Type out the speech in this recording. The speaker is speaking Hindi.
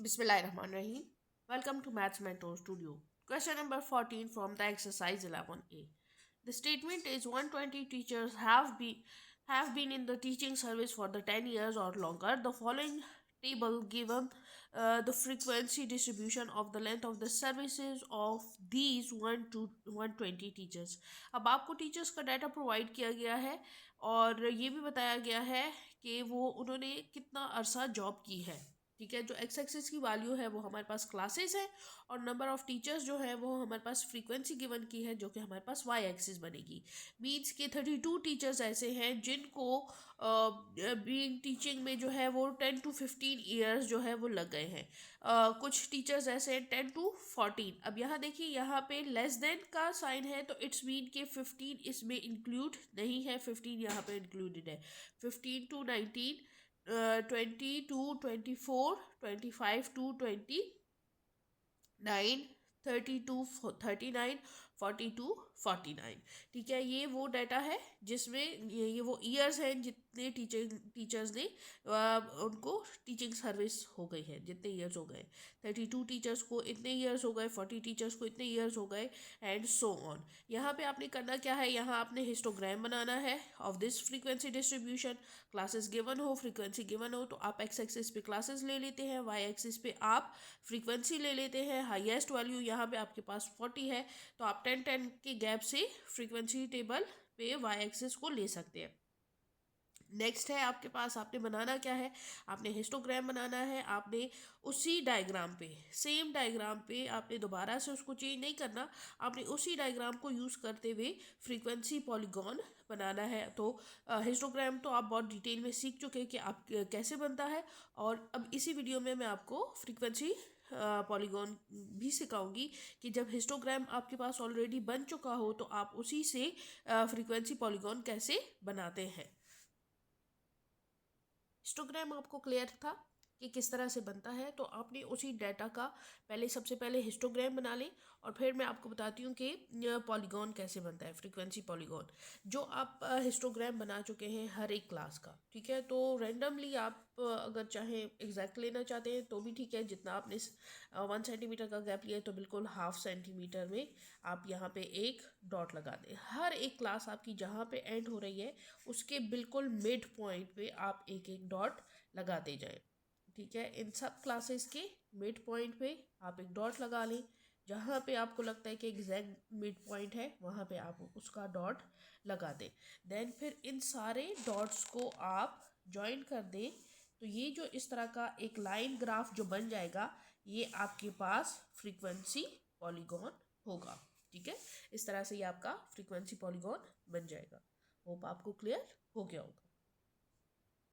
Bismillahirrahmanirrahim. Welcome to Maths Mentor Studio. Question number 14 from the exercise 11a. The statement is 120 teachers have been in the teaching service for the 10 years or longer. The following table given the frequency distribution of the length of the services of these 1 to 120 teachers. अब आपको टीचर्स का डाटा प्रोवाइड किया गया है और ये भी बताया गया है कि वो उन्होंने कितना अरसा जॉब की है. ठीक है, जो एक्स एक्सिस की वैल्यू है वो हमारे पास क्लासेस है और नंबर ऑफ टीचर्स जो है वो हमारे पास फ्रीक्वेंसी गिवन की है जो कि हमारे पास वाई एक्सिस बनेगी. मीन्स के 32 टीचर्स ऐसे हैं जिनको बीइंग टीचिंग में जो है वो 10 to 15 ईयर्स जो है वो लग गए हैं. कुछ टीचर्स ऐसे हैं 10 to 14. अब यहाँ देखिए, यहाँ पे लेस देन का साइन है तो इट्स मीन के 15 इसमें इंक्लूड नहीं है, 15 यहाँ पे इंक्लूडेड है. 15 to 19, 20 to 24, 25 to 29, 30 to 39, 40 to 49. ठीक है, ये वो डाटा है जिसमें ये वो ईयर्स हैं जितने टीचर्स ने उनको टीचिंग सर्विस हो गई है, जितने ईयर्स हो गए. 32 टीचर्स को इतने ईयर्स हो गए, 40 टीचर्स को इतने ईयर्स हो गए एंड सो ऑन. यहाँ पे आपने करना क्या है, यहाँ आपने हिस्टोग्राम बनाना है of this frequency distribution. Classes given हो, फ्रीक्वेंसी गिवन हो तो आप एक्स एक्सिस पे क्लासेस ले लेते हैं, वाई एक्सिस पे आप फ्रीक्वेंसी ले लेते हैं. हाईएस्ट वैल्यू यहाँ पे आपके पास 40 है तो आप 10-10 के गैप से फ्रीक्वेंसी टेबल पे वाई एक्सिस को ले सकते हैं. नेक्स्ट है आपके पास, आपने बनाना क्या है, आपने हिस्टोग्राम बनाना है. आपने उसी डायग्राम पे, सेम डायग्राम पे आपने दोबारा से उसको चेंज नहीं करना, आपने उसी डायग्राम को यूज़ करते हुए फ्रीक्वेंसी पॉलीगॉन बनाना है. तो हिस्टोग्राम तो आप बहुत डिटेल में सीख चुके हैं कि आप कैसे बनता है और अब इसी वीडियो में मैं आपको फ्रीक्वेंसी पॉलीगॉन भी सिखाऊंगी कि जब हिस्टोग्राम आपके पास ऑलरेडी बन चुका हो तो आप उसी से फ्रीक्वेंसी पॉलीगॉन कैसे बनाते हैं. हिस्टोग्राम आपको क्लियर था कि किस तरह से बनता है, तो आपने उसी डाटा का सबसे पहले हिस्टोग्राम बना लें और फिर मैं आपको बताती हूँ कि पॉलीगॉन कैसे बनता है, फ्रीक्वेंसी पॉलीगॉन जो आप हिस्टोग्राम बना चुके हैं हर एक क्लास का. ठीक है, तो रैंडमली आप अगर चाहें एग्जैक्ट लेना चाहते हैं तो भी ठीक है. जितना आपने 1 सेंटीमीटर का गैप लिया है तो बिल्कुल 1/2 सेंटीमीटर में आप यहाँ पे एक डॉट लगा दें. हर एक क्लास आपकी जहाँ पे एंड हो रही है उसके बिल्कुल मिड पॉइंट पे आप एक एक डॉट लगाते जाएं. ठीक है, इन सब क्लासेस के मिड पॉइंट पे आप एक डॉट लगा लें. जहाँ पे आपको लगता है कि एग्जैक्ट मिड पॉइंट है वहाँ पे आप उसका डॉट लगा दें. देन फिर इन सारे डॉट्स को आप ज्वाइन कर दें तो ये जो इस तरह का एक लाइन ग्राफ जो बन जाएगा ये आपके पास फ्रीक्वेंसी पॉलीगॉन होगा. ठीक है, इस तरह से ये आपका फ्रीक्वेंसी पॉलीगॉन बन जाएगा. होप आपको क्लियर हो गया होगा.